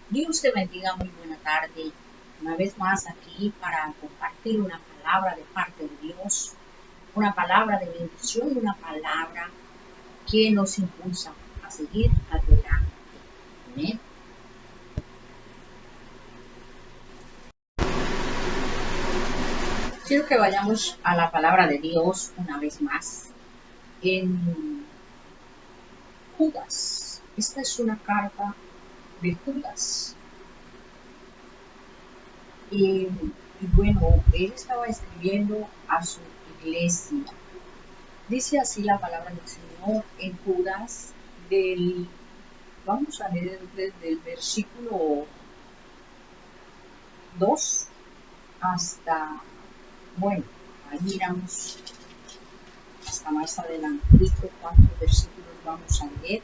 Dios te bendiga, muy buena tarde. Una vez más aquí para compartir una palabra de parte de Dios, una palabra de bendición, una palabra que nos impulsa a seguir adelante. Amén. Quiero que vayamos a la palabra de Dios una vez más en Judas. Esta es una carta de Judas. Y bueno, él estaba escribiendo a su iglesia. Dice así la palabra del Señor en Judas, vamos a leer desde el versículo 2 hasta, bueno, ahí miramos hasta más adelante, 4 versículos vamos a leer,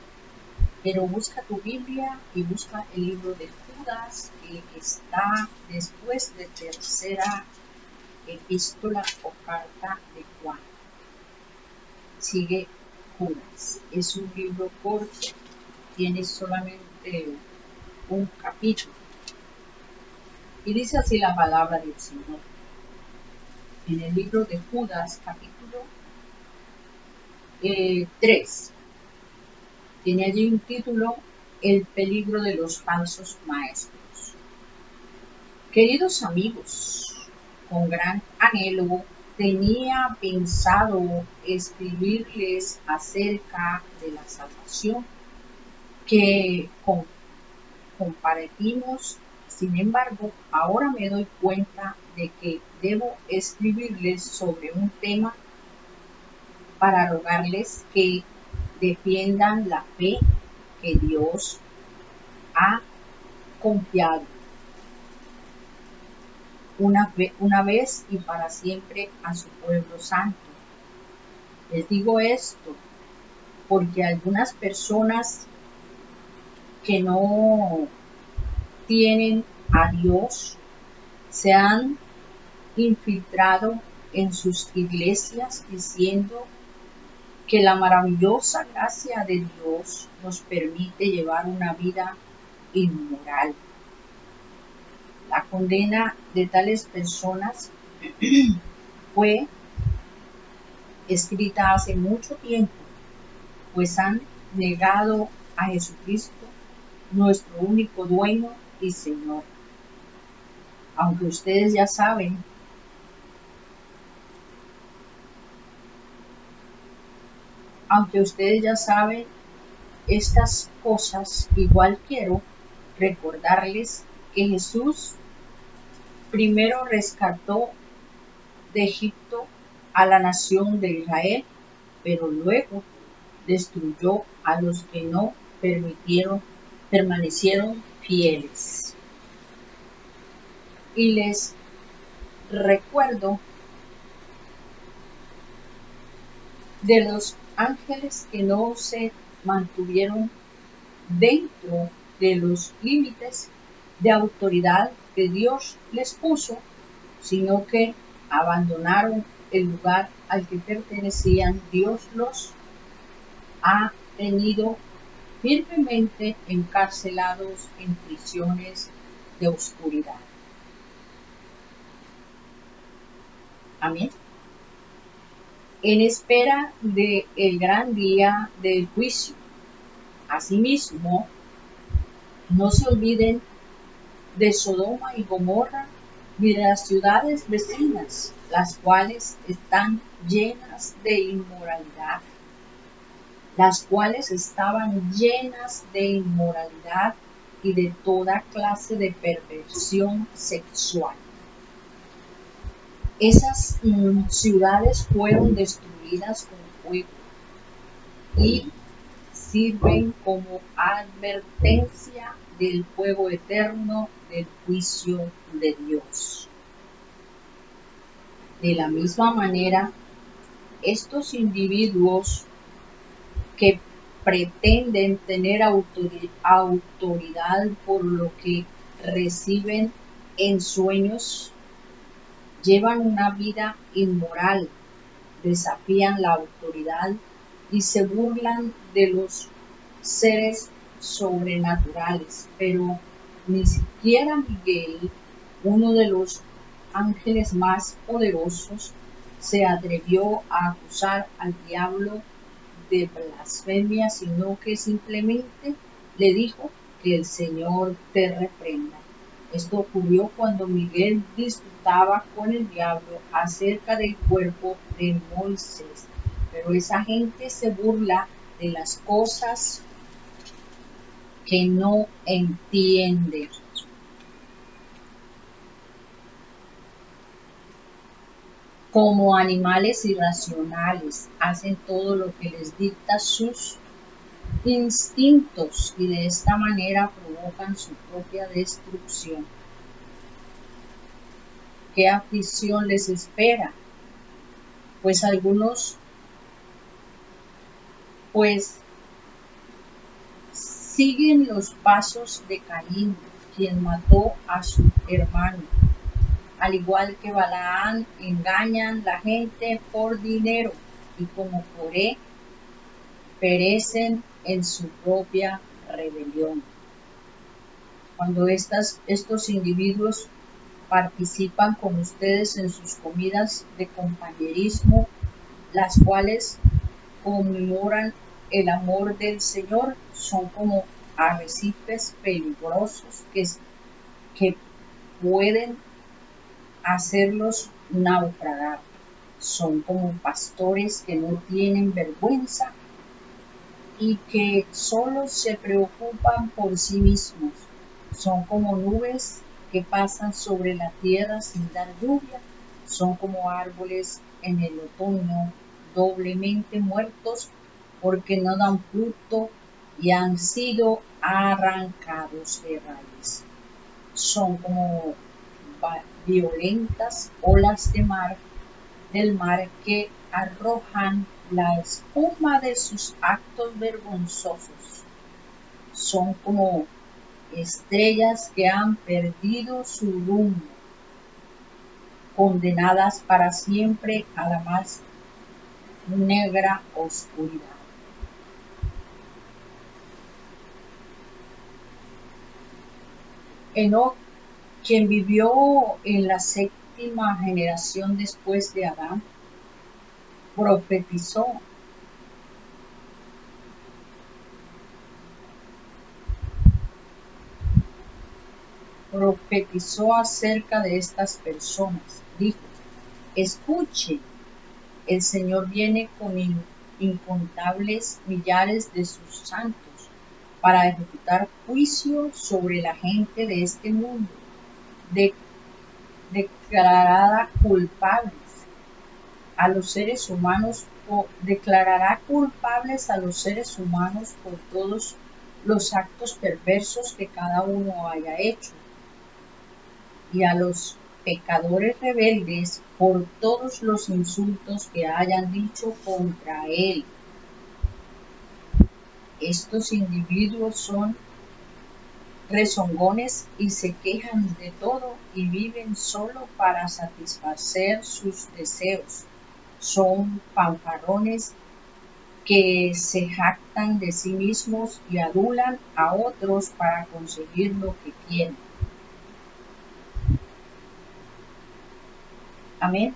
pero busca tu Biblia y busca el libro de Judas, que está después de tercera epístola o carta de Juan. Sigue Judas, es un libro corto, tiene solamente un capítulo. Y dice así la palabra del Señor. En el libro de Judas, capítulo 3, tiene allí un título, El peligro de los falsos maestros. Queridos amigos, con gran anhelo tenía pensado escribirles acerca de la salvación que compartimos. Sin embargo, ahora me doy cuenta de que debo escribirles sobre un tema para rogarles que defiendan la fe que Dios ha confiado una vez y para siempre a su pueblo santo. Les digo esto porque algunas personas que no tienen a Dios se han infiltrado en sus iglesias diciendo que la maravillosa gracia de Dios nos permite llevar una vida inmoral. La condena de tales personas fue escrita hace mucho tiempo, pues han negado a Jesucristo, nuestro único dueño y Señor. Aunque ustedes ya saben estas cosas, igual quiero recordarles que Jesús primero rescató de Egipto a la nación de Israel, pero luego destruyó a los que no permanecieron fieles. Y les recuerdo de los ángeles que no se mantuvieron dentro de los límites de autoridad que Dios les puso, sino que abandonaron el lugar al que pertenecían. Dios los ha tenido firmemente encarcelados en prisiones de oscuridad. Amén. En espera de el gran día del juicio. Asimismo, no se olviden de Sodoma y Gomorra ni de las ciudades vecinas, las cuales están llenas de inmoralidad, y de toda clase de perversión sexual. Esas ciudades fueron destruidas con fuego y sirven como advertencia del fuego eterno del juicio de Dios. De la misma manera, estos individuos que pretenden tener autoridad por lo que reciben en sueños, llevan una vida inmoral, desafían la autoridad y se burlan de los seres sobrenaturales, pero Ni siquiera Miguel, uno de los ángeles más poderosos, se atrevió a acusar al diablo de blasfemia, sino que simplemente le dijo que el Señor te reprenda. Esto ocurrió cuando Miguel disputaba con el diablo acerca del cuerpo de Moisés. Pero esa gente se burla de las cosas que no entiende. Como animales irracionales, hacen todo lo que les dicta sus instintos y de esta manera provocan su propia destrucción. ¿Qué aflicción les espera? Pues algunos siguen los pasos de Caín, quien mató a su hermano. Al igual que Balaán, engañan la gente por dinero y como Coré, perecen en su propia rebelión. Cuando estos individuos participan con ustedes en sus comidas de compañerismo, las cuales conmemoran el amor del Señor, son como arrecifes peligrosos que pueden hacerlos naufragar. Son como pastores que no tienen vergüenza y que solo se preocupan por sí mismos. Son como nubes que pasan sobre la tierra sin dar lluvia. Son como árboles en el otoño, doblemente muertos porque no dan fruto y han sido arrancados de raíz. Son como violentas olas del mar que arrojan la espuma de sus actos vergonzosos. Son como estrellas que han perdido su rumbo, condenadas para siempre a la más negra oscuridad. Enoc, quien vivió en la séptima generación después de Adán, profetizó acerca de estas personas. Dijo: escuchen, el Señor viene con incontables millares de sus santos para ejecutar juicio sobre la gente de este mundo, declarará culpables a los seres humanos por todos los actos perversos que cada uno haya hecho, y a los pecadores rebeldes por todos los insultos que hayan dicho contra él. Estos individuos son rezongones y se quejan de todo y viven solo para satisfacer sus deseos. Son fanfarrones que se jactan de sí mismos y adulan a otros para conseguir lo que quieren. Amén.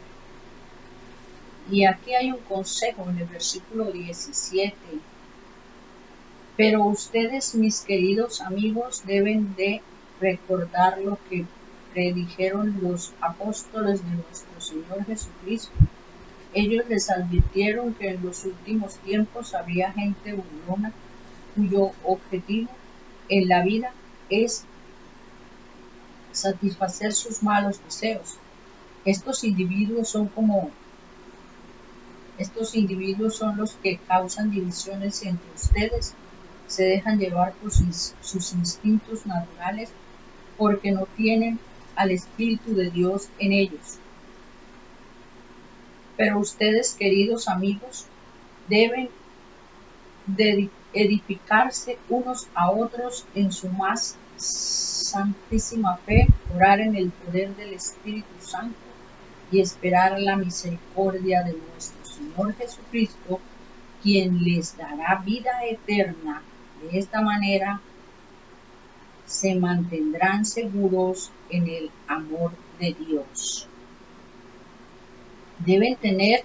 Y aquí hay un consejo en el versículo 17. Pero ustedes, mis queridos amigos, deben de recordar lo que predijeron los apóstoles de nuestro Señor Jesucristo. Ellos les advirtieron que en los últimos tiempos habría gente burlona cuyo objetivo en la vida es satisfacer sus malos deseos. Estos individuos son los que causan divisiones entre ustedes, se dejan llevar por sus instintos naturales porque no tienen al Espíritu de Dios en ellos. Pero ustedes, queridos amigos, deben de edificarse unos a otros en su más santísima fe, orar en el poder del Espíritu Santo y esperar la misericordia de nuestro Señor Jesucristo, quien les dará vida eterna. De esta manera se mantendrán seguros en el amor de Dios. Deben tener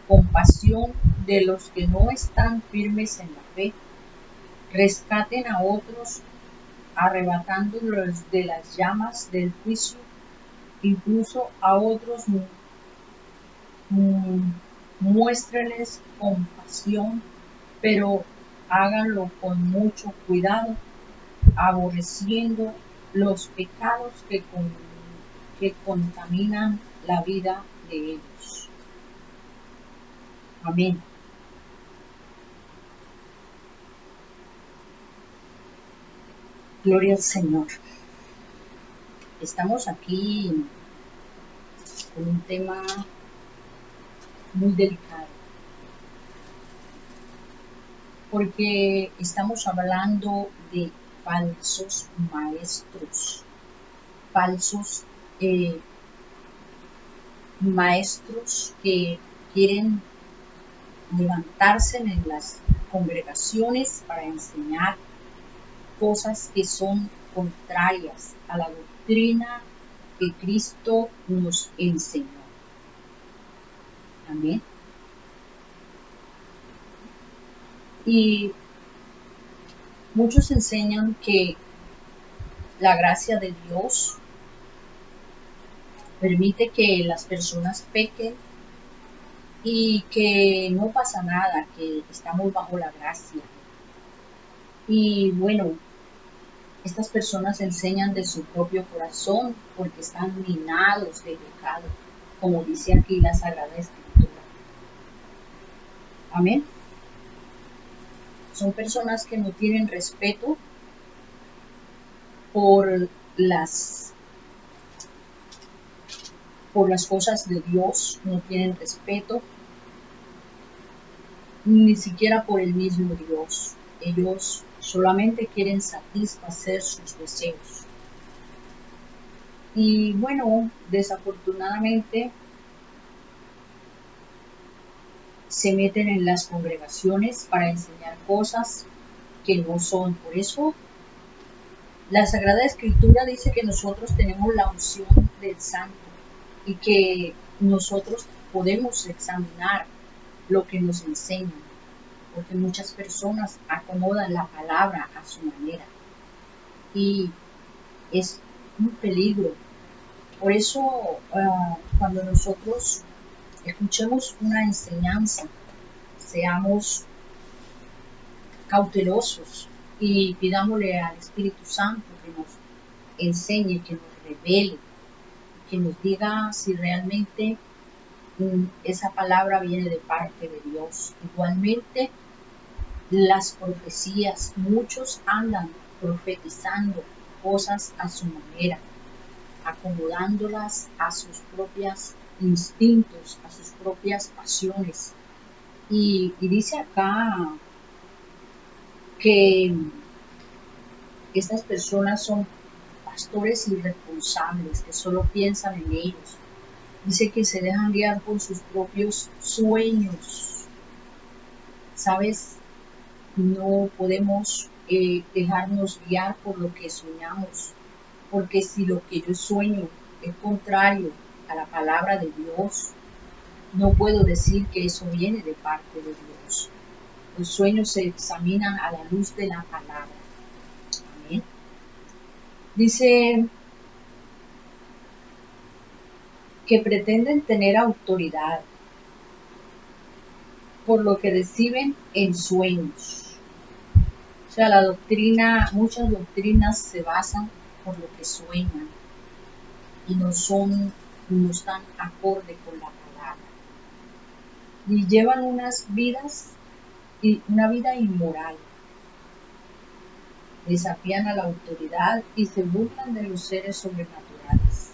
compasión de los que no están firmes en la fe. Rescaten a otros arrebatándolos de las llamas del juicio. Incluso a otros muéstrenles compasión, pero háganlo con mucho cuidado, aborreciendo los pecados que contaminan la vida de ellos. Amén. Gloria al Señor. Estamos aquí con un tema muy delicado, porque estamos hablando de falsos maestros, falsos maestros que quieren levantarse en las congregaciones para enseñar cosas que son contrarias a la doctrina que Cristo nos enseñó. Amén. Y muchos enseñan que la gracia de Dios permite que las personas pequen y que no pasa nada, que estamos bajo la gracia. Y bueno, estas personas enseñan de su propio corazón porque están minados de pecado, como dice aquí la Sagrada Escritura. Amén. Son personas que no tienen respeto por las cosas de Dios, no tienen respeto ni siquiera por el mismo Dios. Ellos solamente quieren satisfacer sus deseos. Y bueno, desafortunadamente se meten en las congregaciones para enseñar cosas que no son. Por eso la Sagrada Escritura dice que nosotros tenemos la unción del Santo y que nosotros podemos examinar lo que nos enseñan, porque muchas personas acomodan la palabra a su manera y es un peligro. Por eso cuando nosotros escuchemos una enseñanza, seamos cautelosos y pidámosle al Espíritu Santo que nos enseñe, que nos revele, que nos diga si realmente esa palabra viene de parte de Dios. Igualmente, las profecías, muchos andan profetizando cosas a su manera, acomodándolas a sus propios instintos, a sus propias pasiones. Y dice acá que estas personas son pastores irresponsables que solo piensan en ellos. Dice que se dejan guiar por sus propios sueños. ¿Sabes? No podemos dejarnos guiar por lo que soñamos, porque si lo que yo sueño es contrario a la palabra de Dios, no puedo decir que eso viene de parte de Dios. Los sueños se examinan a la luz de la palabra. Amén. Dice que pretenden tener autoridad por lo que reciben en sueños. O sea, muchas doctrinas se basan por lo que sueñan y no están acorde con la palabra. Y llevan una vida inmoral. Desafían a la autoridad y se burlan de los seres sobrenaturales.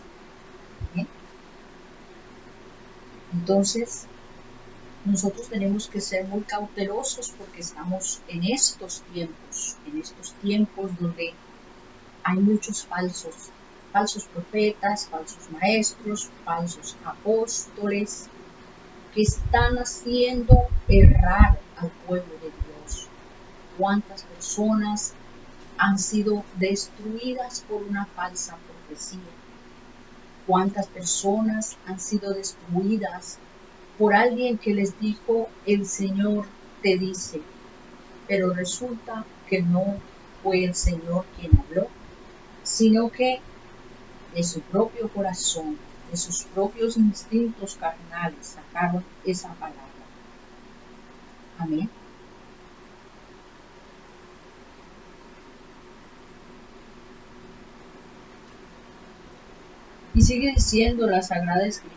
¿Bien? Entonces, nosotros tenemos que ser muy cautelosos porque estamos en estos tiempos donde hay muchos falsos profetas, falsos maestros, falsos apóstoles que están haciendo errar al pueblo de Dios. ¿Cuántas personas han sido destruidas por una falsa profecía. ¿Cuántas personas han sido destruidas por alguien que les dijo, el Señor te dice? Pero resulta que no fue el Señor quien habló, sino que de su propio corazón, de sus propios instintos carnales, sacaron esa palabra. Amén. Y sigue diciendo la Sagrada Escritura.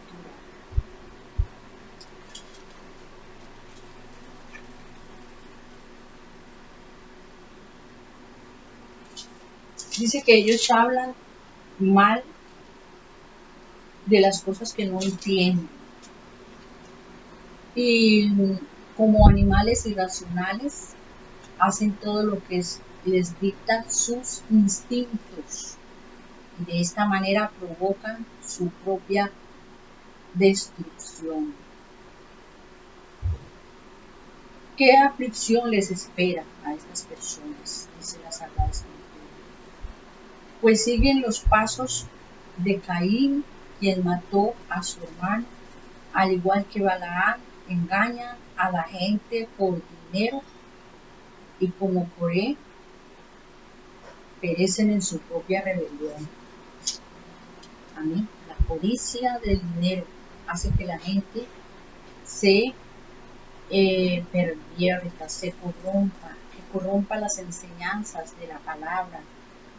Dice que ellos hablan mal de las cosas que no entienden. Y como animales irracionales, hacen todo lo que les dictan sus instintos. Y de esta manera provocan su propia destrucción. ¿Qué aflicción les espera a estas personas? Dice la Sagrada Escritura. Pues siguen los pasos de Caín, quien mató a su hermano, al igual que Balaam, engañan a la gente por dinero, y como Coré, perecen en su propia rebelión. Amén. La codicia del dinero hace que la gente se pervierta, se corrompa, que corrompa las enseñanzas de la palabra,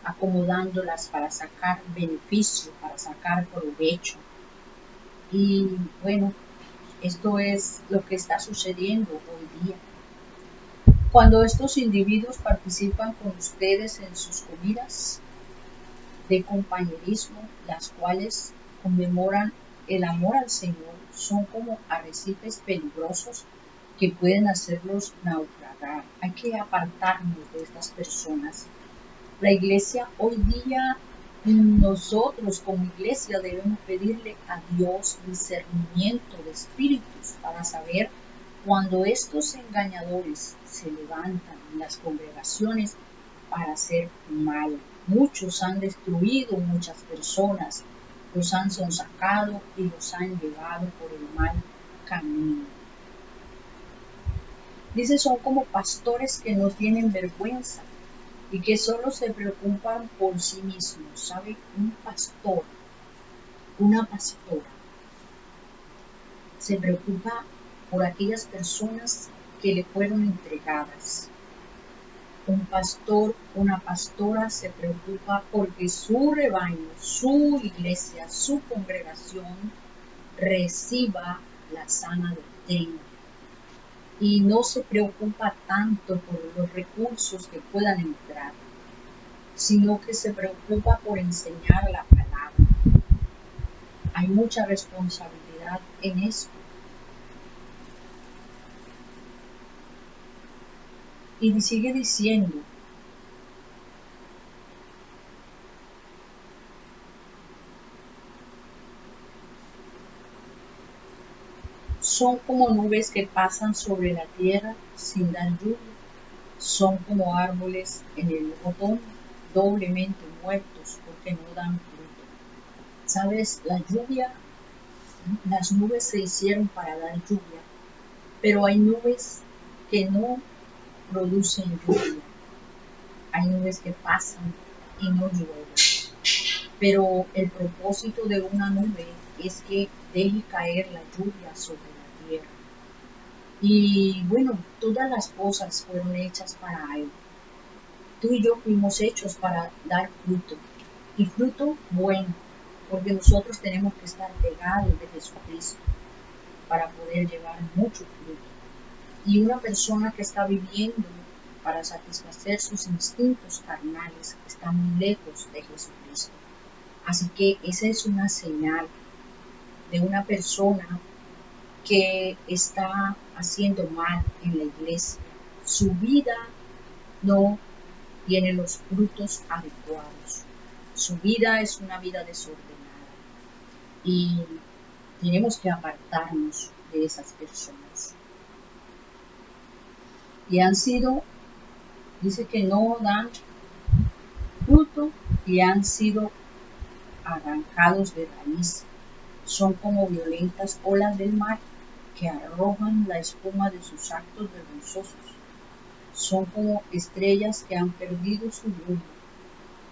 acomodándolas para sacar beneficio, para sacar provecho. Y bueno, esto es lo que está sucediendo hoy día. Cuando estos individuos participan con ustedes en sus comidas de compañerismo, las cuales conmemoran el amor al Señor, son como arrecifes peligrosos que pueden hacerlos naufragar. Hay que apartarnos de estas personas. La iglesia hoy día, nosotros como iglesia debemos pedirle a Dios discernimiento de espíritus para saber cuando estos engañadores se levantan en las congregaciones para hacer mal. Muchos han destruido muchas personas, los han sonsacado y los han llevado por el mal camino. Dice, son como pastores que no tienen vergüenza y que solo se preocupan por sí mismos. ¿Sabe? Un pastor, una pastora, se preocupa por aquellas personas que le fueron entregadas. Un pastor, una pastora se preocupa porque su rebaño, su iglesia, su congregación reciba la sana doctrina. Y no se preocupa tanto por los recursos que puedan entrar, sino que se preocupa por enseñar la palabra. Hay mucha responsabilidad en esto. Y sigue diciendo, son como nubes que pasan sobre la tierra sin dar lluvia, son como árboles en el otoño, doblemente muertos porque no dan fruto. ¿Sabes? La lluvia, las nubes se hicieron para dar lluvia, pero hay nubes que no producen lluvia. Hay nubes que pasan y no llueven. Pero el propósito de una nube es que deje caer la lluvia sobre la tierra. Y bueno, todas las cosas fueron hechas para Él. Tú y yo fuimos hechos para dar fruto. Y fruto bueno, porque nosotros tenemos que estar pegados de Jesucristo para poder llevar mucho fruto. Y una persona que está viviendo para satisfacer sus instintos carnales está muy lejos de Jesucristo. Así que esa es una señal de una persona que está haciendo mal en la iglesia. Su vida no tiene los frutos adecuados. Su vida es una vida desordenada. Y tenemos que apartarnos de esas personas. Y han sido, dice que no dan fruto y han sido arrancados de raíz. Son como violentas olas del mar que arrojan la espuma de sus actos vergonzosos. Son como estrellas que han perdido su rumbo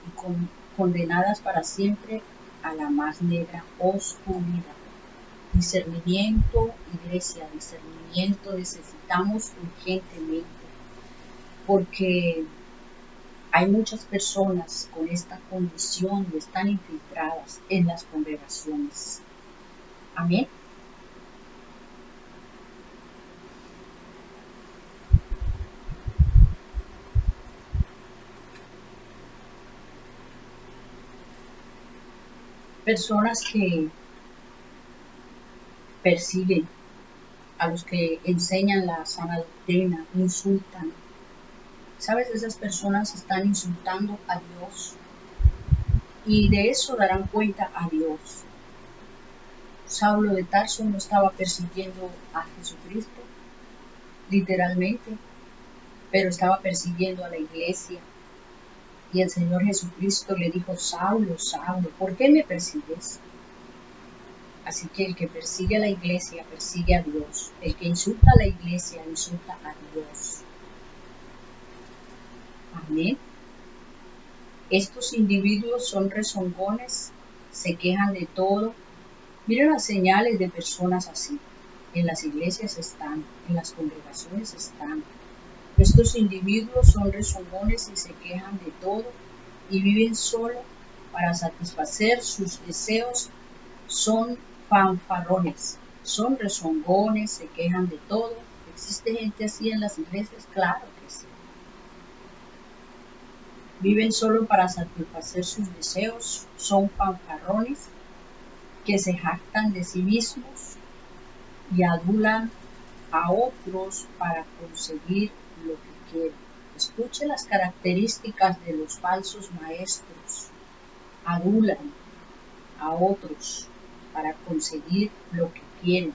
y condenadas para siempre a la más negra oscuridad. Discernimiento, iglesia, discernimiento necesitamos urgentemente, porque hay muchas personas con esta condición y están infiltradas en las congregaciones. Amén. Personas que persiguen a los que enseñan la sana doctrina, insultan. ¿Sabes? Esas personas están insultando a Dios y de eso darán cuenta a Dios. Saulo de Tarso no estaba persiguiendo a Jesucristo, literalmente, pero estaba persiguiendo a la iglesia. Y el Señor Jesucristo le dijo: Saulo, Saulo, ¿por qué me persigues? Así que el que persigue a la iglesia persigue a Dios. El que insulta a la iglesia insulta a Dios. Amén. Estos individuos son rezongones, se quejan de todo. Miren las señales de personas así. En las iglesias están, en las congregaciones están. Estos individuos son rezongones y se quejan de todo y viven solo para satisfacer sus deseos. Son fanfarrones, son rezongones, se quejan de todo. ¿Existe gente así en las iglesias? Claro que sí. Viven solo para satisfacer sus deseos, son fanfarrones que se jactan de sí mismos y adulan a otros para conseguir lo que quieren. Escuche las características de los falsos maestros. Adulan a otros para conseguir lo que quieren.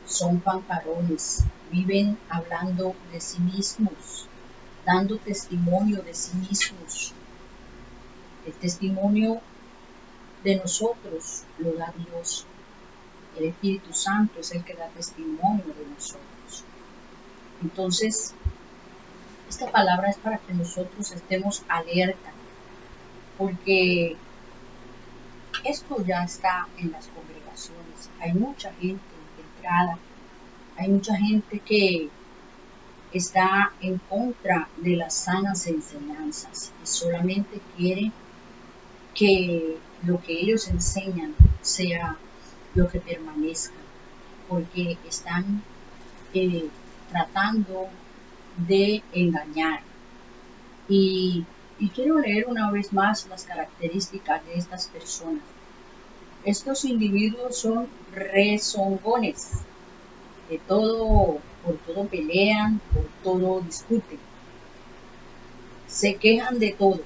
Son fanfarrones, viven hablando de sí mismos, dando testimonio de sí mismos. El testimonio de nosotros lo da Dios. El Espíritu Santo es el que da testimonio de nosotros. Entonces, esta palabra es para que nosotros estemos alerta, porque esto ya está en las congregaciones. Hay mucha gente infiltrada, hay mucha gente que está en contra de las sanas enseñanzas y solamente quiere que lo que ellos enseñan sea lo que permanezca, porque están tratando de engañar. Y quiero leer una vez más las características de estas personas. Estos individuos son rezongones, por todo pelean, por todo discuten, se quejan de todo,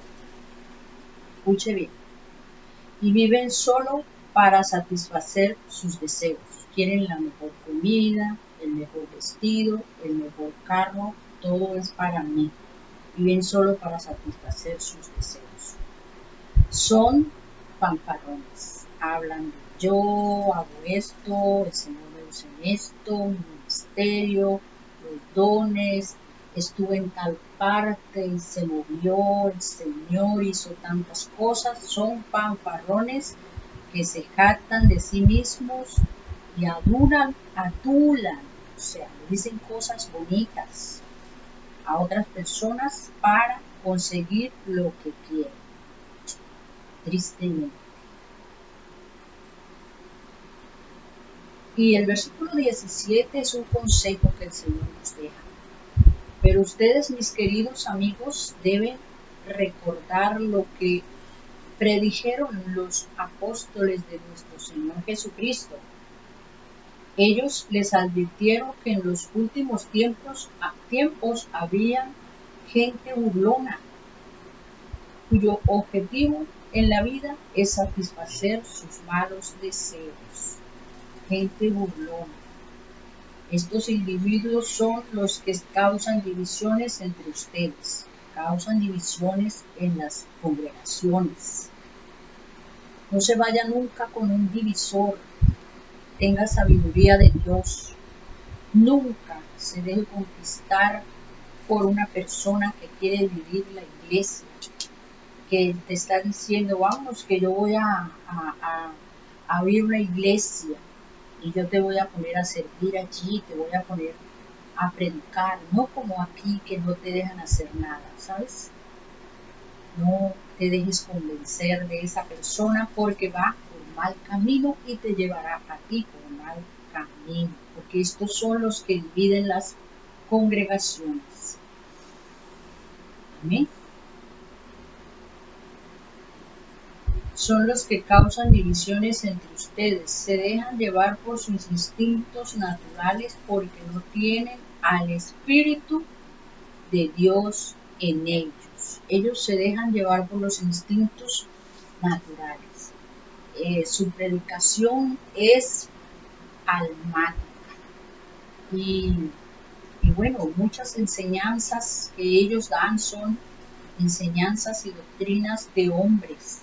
escuche bien, y viven solo para satisfacer sus deseos. Quieren la mejor comida, el mejor vestido, el mejor carro, todo es para mí. Viven solo para satisfacer sus deseos. Son fanfarrones, hablan de yo hago esto, el Señor me usa en esto, mi ministerio, los dones, estuve en tal parte y se movió, el Señor hizo tantas cosas. Son fanfarrones que se jactan de sí mismos y adulan, o sea, dicen cosas bonitas a otras personas para conseguir lo que quieren. Tristemente. Y el versículo 17 es un consejo que el Señor nos deja. Pero ustedes, mis queridos amigos, deben recordar lo que predijeron los apóstoles de nuestro Señor Jesucristo. Ellos les advirtieron que en los últimos tiempos había gente burlona, cuyo objetivo en la vida es satisfacer sus malos deseos. Gente burlona. Estos individuos son los que causan divisiones entre ustedes, causan divisiones en las congregaciones. No se vaya nunca con un divisor. Tenga sabiduría de Dios. Nunca se deje conquistar por una persona que quiere dividir la iglesia, que te está diciendo, vamos, que yo voy a abrir una iglesia y yo te voy a poner a servir allí, te voy a poner a predicar, no como aquí que no te dejan hacer nada, ¿sabes? No te dejes convencer de esa persona porque va por mal camino y te llevará a ti por mal camino, porque estos son los que dividen las congregaciones. Amén. Son los que causan divisiones entre ustedes, se dejan llevar por sus instintos naturales porque no tienen al Espíritu de Dios en ellos. Ellos se dejan llevar por los instintos naturales. Su predicación es almática. Y bueno, muchas enseñanzas que ellos dan son enseñanzas y doctrinas de hombres.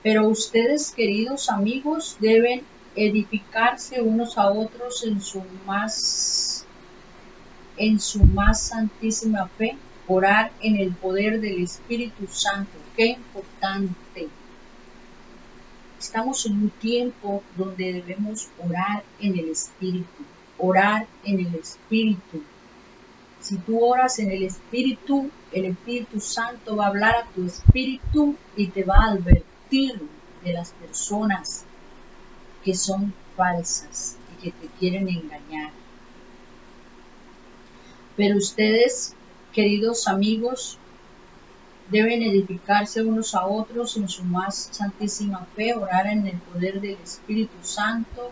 Pero ustedes, queridos amigos, deben edificarse unos a otros en su más santísima fe, orar en el poder del Espíritu Santo. Qué importante. Estamos en un tiempo donde debemos orar en el Espíritu, orar en el Espíritu. Si tú oras en el Espíritu Santo va a hablar a tu espíritu y te va a advertir de las personas que son falsas y que te quieren engañar. Pero ustedes, queridos amigos, deben edificarse unos a otros en su más santísima fe, orar en el poder del Espíritu Santo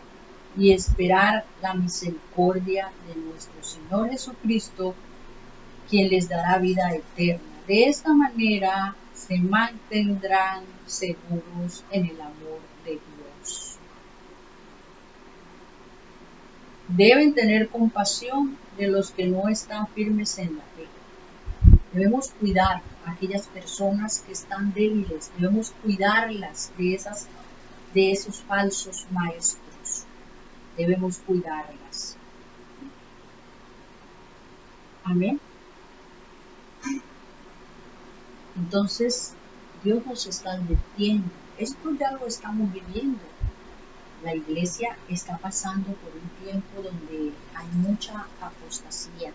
y esperar la misericordia de nuestro Señor Jesucristo, quien les dará vida eterna. De esta manera se mantendrán seguros en el amor de Dios. Deben tener compasión de los que no están firmes en la fe. Debemos cuidar a aquellas personas que están débiles, debemos cuidarlas de esos falsos maestros, debemos cuidarlas. Amén. Entonces, Dios nos está advirtiendo, esto ya lo estamos viviendo. La iglesia está pasando por un tiempo donde hay mucha apostasía.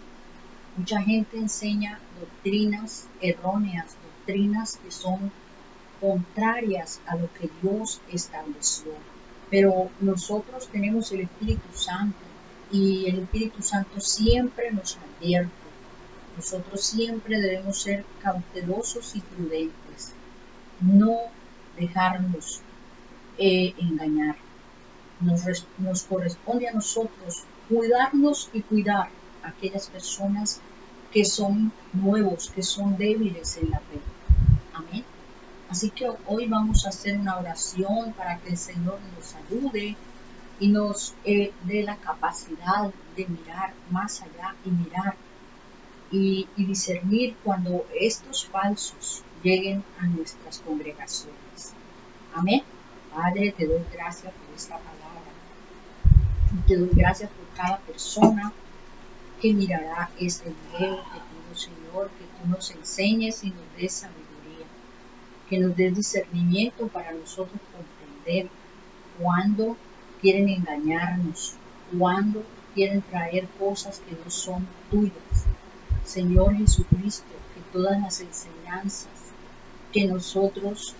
Mucha gente enseña doctrinas erróneas, doctrinas que son contrarias a lo que Dios estableció. Pero nosotros tenemos el Espíritu Santo y el Espíritu Santo siempre nos advierte. Nosotros siempre debemos ser cautelosos y prudentes, no dejarnos engañar. Nos corresponde a nosotros cuidarnos y cuidar a aquellas personas que son nuevos, que son débiles en la fe. Amén. Así que hoy vamos a hacer una oración para que el Señor nos ayude y nos dé la capacidad de mirar más allá y mirar y discernir cuando estos falsos lleguen a nuestras congregaciones. Amén. Padre, te doy gracias por esta palabra. Y te doy gracias por cada persona que mirará este video. Te pido, Señor, que tú nos enseñes y nos des sabiduría, que nos des discernimiento para nosotros comprender cuando quieren engañarnos, cuando quieren traer cosas que no son tuyas. Señor Jesucristo, que todas las enseñanzas que nosotros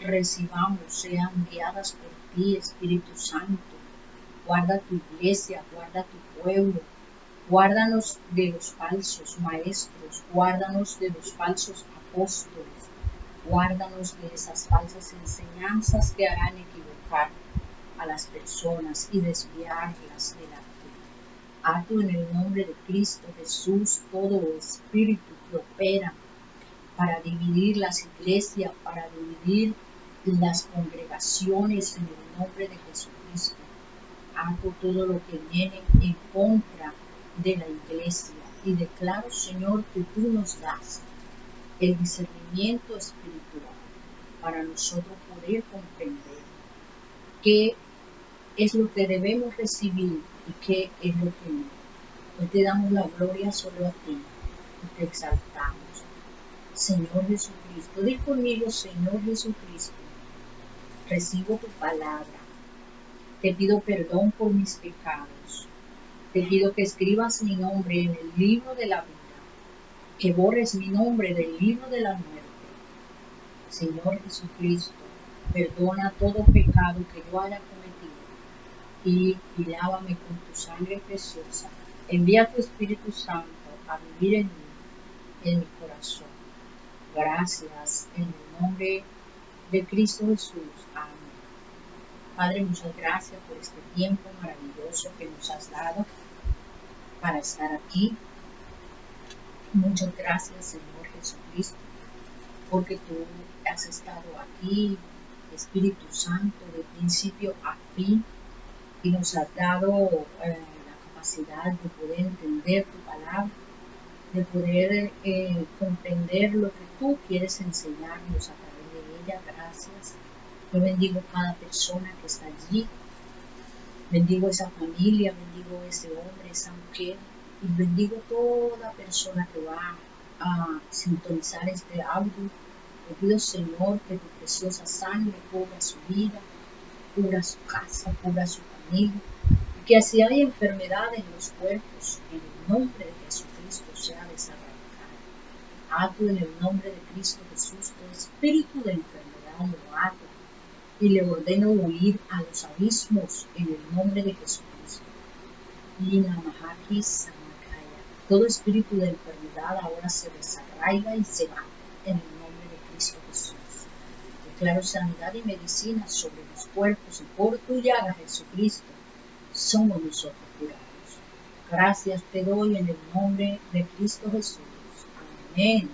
recibamos sean guiadas por ti, Espíritu Santo. Guarda tu iglesia, guarda tu pueblo, guárdanos de los falsos maestros, guárdanos de los falsos apóstoles, guárdanos de esas falsas enseñanzas que harán equivocar a las personas y desviarlas de la fe. Ato en el nombre de Cristo Jesús todo espíritu que opera para dividir las iglesias, para dividir las congregaciones en el nombre de Jesucristo. Hago todo lo que viene en contra de la iglesia y declaro, Señor, que tú nos das el discernimiento espiritual para nosotros poder comprender qué es lo que debemos recibir y qué es lo que no. Hoy te damos la gloria solo a ti y te exaltamos. Señor Jesucristo, di conmigo, Señor Jesucristo, recibo tu palabra, te pido perdón por mis pecados, te pido que escribas mi nombre en el libro de la vida, que borres mi nombre del libro de la muerte. Señor Jesucristo, perdona todo pecado que yo haya cometido y lávame con tu sangre preciosa. Envía tu Espíritu Santo a vivir en mí, en mi corazón. Gracias en el nombre de Cristo Jesús. Amén. Padre, muchas gracias por este tiempo maravilloso que nos has dado para estar aquí. Muchas gracias, Señor Jesucristo, porque tú has estado aquí, Espíritu Santo, de principio a fin, y nos has dado la capacidad de poder entender tu palabra, de poder comprender lo que tú quieres enseñarnos a través de ella. Gracias. Yo bendigo cada persona que está allí, bendigo esa familia, bendigo ese hombre, esa mujer, y bendigo toda persona que va a sintonizar este audio. Le pido, Señor, que tu preciosa sangre cubra su vida, cubra su casa, cubra su familia, y que si hay enfermedad en los cuerpos, en el nombre de Jesucristo sea desarraigada. Ato en el nombre de Cristo Jesús todo espíritu de enfermedad, lo ato y le ordeno huir a los abismos en el nombre de Jesucristo. Y Namahaki Samakaya. Todo espíritu de enfermedad ahora se desarraiga y se va en el nombre de Cristo Jesús. Declaro sanidad y medicina sobre los cuerpos y por tu llaga, Jesucristo, somos nosotros curados. Gracias te doy en el nombre de Cristo Jesús. Amén.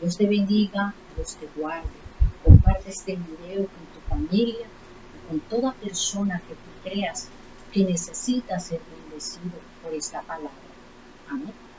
Dios te bendiga, Dios te guarde. Comparte este video con tu familia y con toda persona que tú creas que necesita ser bendecido por esta palabra. Amén.